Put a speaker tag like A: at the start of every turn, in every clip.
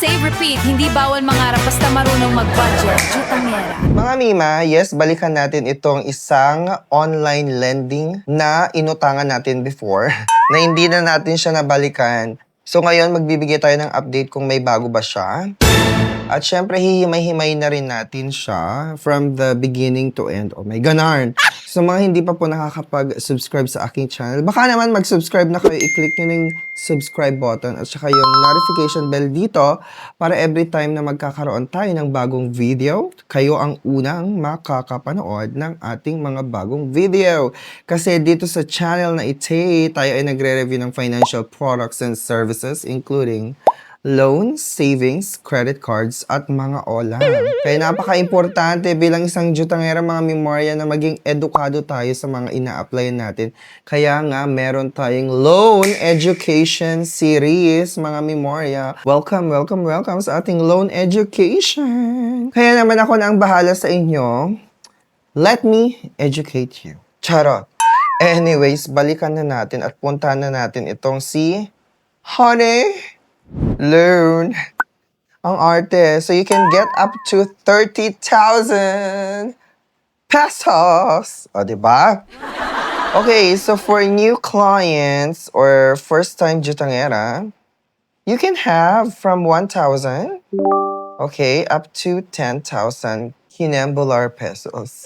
A: save, repeat. Hindi bawal mangarap basta marunong mag-budget. Jutangera.
B: Mga Mima, yes, balikan natin itong isang online lending na inutangan natin before na hindi na natin siya nabalikan. So ngayon, magbibigay tayo ng update kung may bago ba siya. At syempre, hihimay-himay na rin natin siya from the beginning to end. Oh my ganarn! So mga hindi pa po nakakapag-subscribe sa aking channel, baka naman mag-subscribe na kayo. I-click nyo na yung subscribe button at saka yung notification bell dito para every time na magkakaroon tayo ng bagong video, kayo ang unang makakapanood ng ating mga bagong video. Kasi dito sa channel na ito, tayo ay nagre-review ng financial products and services including loans, savings, credit cards, at mga OLA. Kaya napaka-importante bilang isang jutangera mga memorya na maging edukado tayo sa mga ina-applyan natin. Kaya nga, meron tayong loan education series, mga memorya. Welcome, welcome, welcome sa ating loan education. Kaya naman ako na ang bahala sa inyo. Let me educate you. Charot. Anyways, balikan na natin at puntahan na natin itong si Honey Loan. Ang arte. So you can get up to 30,000 pesos. O, diba? Okay, so for new clients or first-time jutangera, you can have from 1,000, okay, up to 10,000 Kinambular pesos.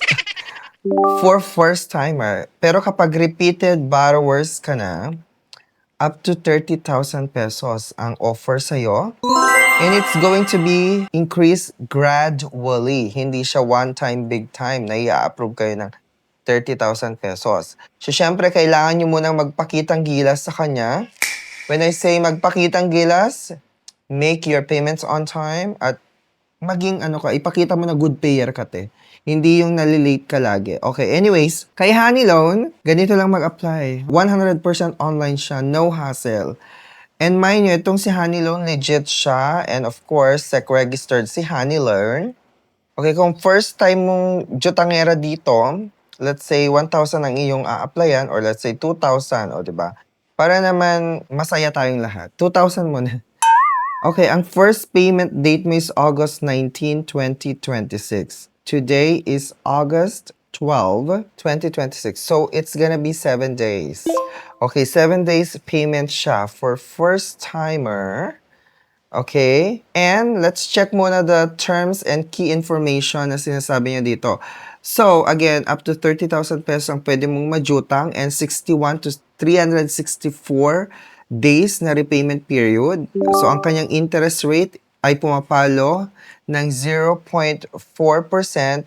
B: For first-timer. Pero kapag repeated borrowers ka na, up to 30,000 pesos ang offer sa'yo. And it's going to be increased gradually. Hindi siya one-time, big-time na i-approve kayo ng 30,000 pesos. So, syempre, kailangan nyo munang magpakitang gilas sa kanya. When I say magpakitang gilas, make your payments on time at maging ipakita mo na good payer ka te. Hindi yung nalilate ka lagi. Okay, anyways, kay Honey Loan, ganito lang mag-apply. 100% online siya, no hassle. And mind nyo, itong si Honey Loan, legit siya. And of course, SEC-registered si Honey Loan. Okay, kung first time mong jutangera dito, let's say 1,000 ang iyong a-applyan or let's say 2,000, o diba? Para naman masaya tayong lahat. 2,000 muna. Okay, ang first payment date mo is August 19, 2026. Today is August 12, 2026. So, it's gonna be 7 days. Okay, 7 days payment siya for first-timer. Okay? And let's check muna the terms and key information na sinasabi niya dito. So, again, up to 30,000 pesos ang pwede mong majutang and 61 to 364 days na repayment period. So, ang kanyang interest rate ay pumapalo ng 0.4%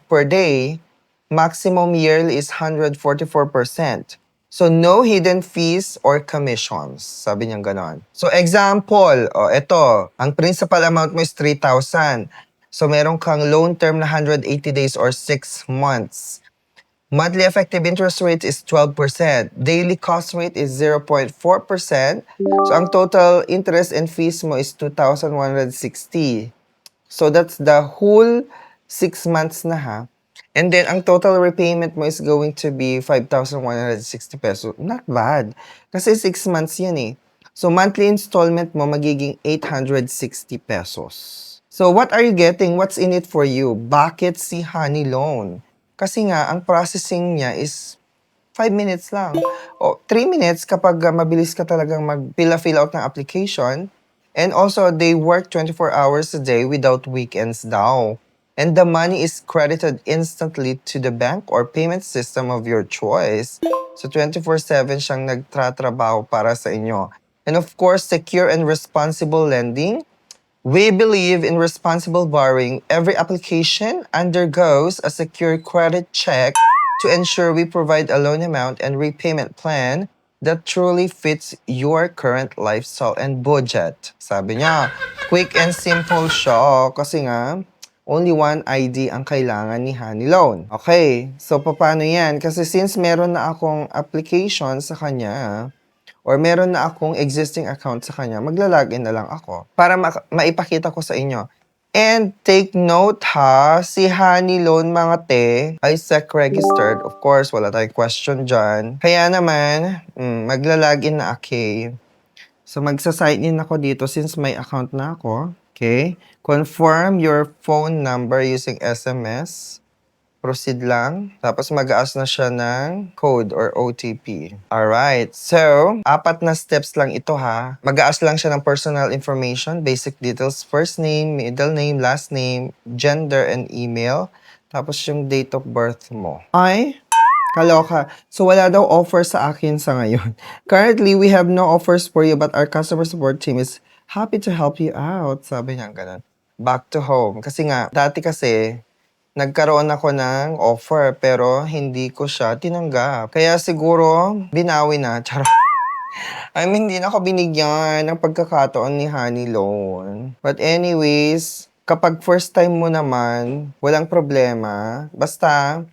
B: per day. Maximum yearly is 144%. So, no hidden fees or commissions. Sabi niyang ganon. So, example, ito, ang principal amount mo is 3,000. So, meron kang loan term na 180 days or 6 months. Monthly effective interest rate is 12%. Daily cost rate is 0.4%. So, ang total interest and fees mo is 2,160. So, that's the whole 6 months na ha. And then, ang total repayment mo is going to be 5,160 pesos. Not bad. Kasi 6 months yan eh. So, monthly installment mo magiging 860 pesos. So, what are you getting? What's in it for you? Bakit si Honey Loan? Kasi nga, ang processing niya is 5 minutes lang. O 3 minutes kapag mabilis ka talagang mag-fill out ng application. And also, they work 24 hours a day without weekends daw. And the money is credited instantly to the bank or payment system of your choice. So, 24/7 siyang nagtratrabaho para sa inyo. And of course, secure and responsible lending. We believe in responsible borrowing. Every application undergoes a secure credit check to ensure we provide a loan amount and repayment plan that truly fits your current lifestyle and budget. Sabi niya, quick and simple siya kasi nga, only one ID ang kailangan ni Honey Loan. Okay, so paano yan? Kasi since meron na akong application sa kanya, or meron na akong existing account sa kanya, magla-login na lang ako para maipakita ko sa inyo. And take note ha, si Honey Loan mga te ay SEC-registered. Of course, wala tayong question dyan. Kaya naman, magla-login na ako. So magsa-sign in ako dito since may account na ako. Okay? Confirm your phone number using SMS. Proceed lang. Tapos mag-ask na siya ng code or OTP. Alright. So, 4 na steps lang ito ha. Mag-ask lang siya ng personal information, basic details, first name, middle name, last name, gender, and email. Tapos yung date of birth mo. Ay, kaloka. So, wala daw offer sa akin sa ngayon. Currently, we have no offers for you but our customer support team is happy to help you out. Sabi niya ganun. Back to home. Kasi nga, dati kasi, nagkaroon ako ng offer pero hindi ko siya tinanggap. Kaya siguro, binawi na. Charot. I mean, hindi na ako binigyan ng pagkakataon ni Honey Loan. But anyways, kapag first time mo naman, walang problema. Basta,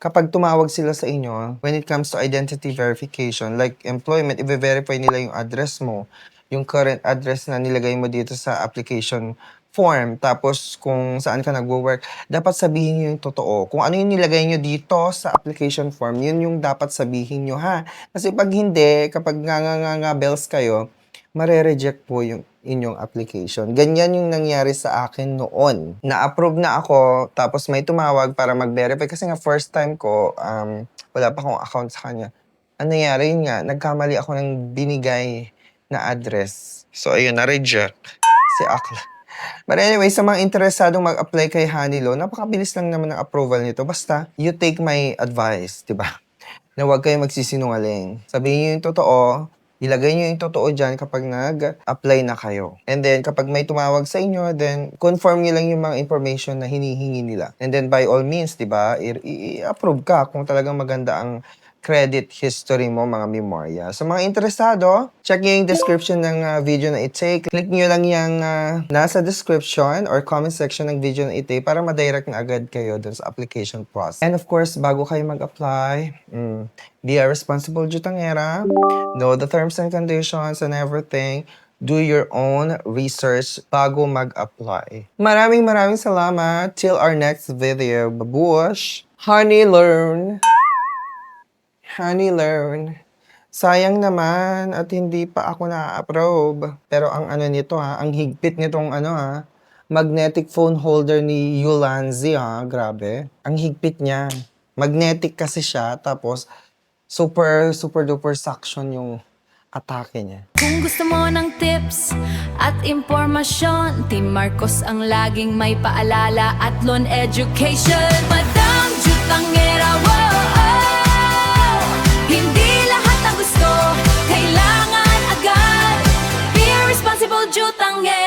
B: kapag tumawag sila sa inyo, when it comes to identity verification, like employment, i-verify nila yung address mo, yung current address na nilagay mo dito sa application form, tapos kung saan ka nagwo-work, dapat sabihin nyo yung totoo. Kung ano yung nilagay nyo dito sa application form, yun yung dapat sabihin nyo, ha? Kasi pag hindi, kapag nga bells kayo, mare-reject po yung inyong application. Ganyan yung nangyari sa akin noon. Na-approve na ako, tapos may tumawag para mag-verify. Kasi nga first time ko, wala pa akong account sa kanya. Ano nangyari yun nga, nagkamali ako ng binigay na address. So, ayun, na-reject. Si Akla. But anyway, sa mga interesadong mag-apply kay Honeylo, napakabilis lang naman ng approval nito. Basta, you take my advice, di ba? Na huwag kayo magsisinungaling. Sabihin niyo yung totoo, ilagay niyo yung totoo dyan kapag nag-apply na kayo. And then, kapag may tumawag sa inyo, then confirm niyo lang yung mga information na hinihingi nila. And then, by all means, di ba, i-approve ka kung talagang maganda ang credit history mo, mga memorya. So, mga interesado, check nyo yung description ng video na i-take. Click nyo lang yung nasa description or comment section ng video na i-take para ma-direct na agad kayo dun sa application process. And of course, bago kayo mag-apply, be a responsible jutangera. Know the terms and conditions and everything. Do your own research bago mag-apply. Maraming salamat. Till our next video. Babush! Honey Learn! Honey Learn. Sayang naman at hindi pa ako na-approve. Pero ang ano nito ang higpit nitong magnetic phone holder ni Ulanzi grabe. Ang higpit niya. Magnetic kasi siya, tapos super duper suction yung atake niya.
A: Kung gusto mo ng tips at impormasyon, Team Marcos ang laging may paalala at loan education. Madam Jutangera, wow! Hindi lahat ng gusto kailangan agad. Be a responsible Jutangera.